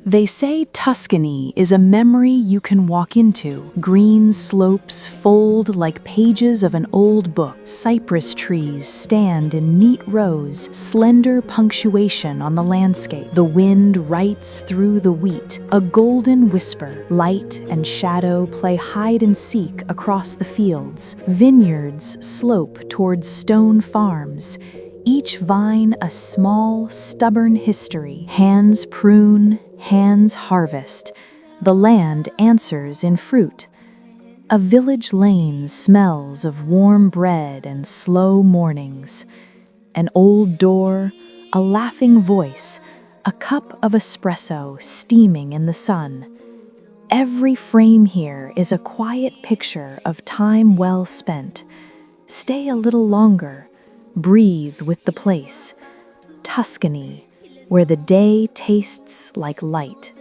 They say Tuscany is a memory you can walk into. Green slopes fold like pages of an old book. Cypress trees stand in neat rows, slender punctuation on the landscape. The wind writes through the wheat, a golden whisper. Light and shadow play hide and seek across the fields. Vineyards slope towards stone farms, each vine a small, stubborn history. Hands prune, hands harvest. The land answers in fruit. A village lane smells of warm bread and slow mornings. An old door, a laughing voice, a cup of espresso steaming in the sun. Every frame here is a quiet picture of time well spent. Stay a little longer. Breathe with the place. Tuscany, where the day tastes like light.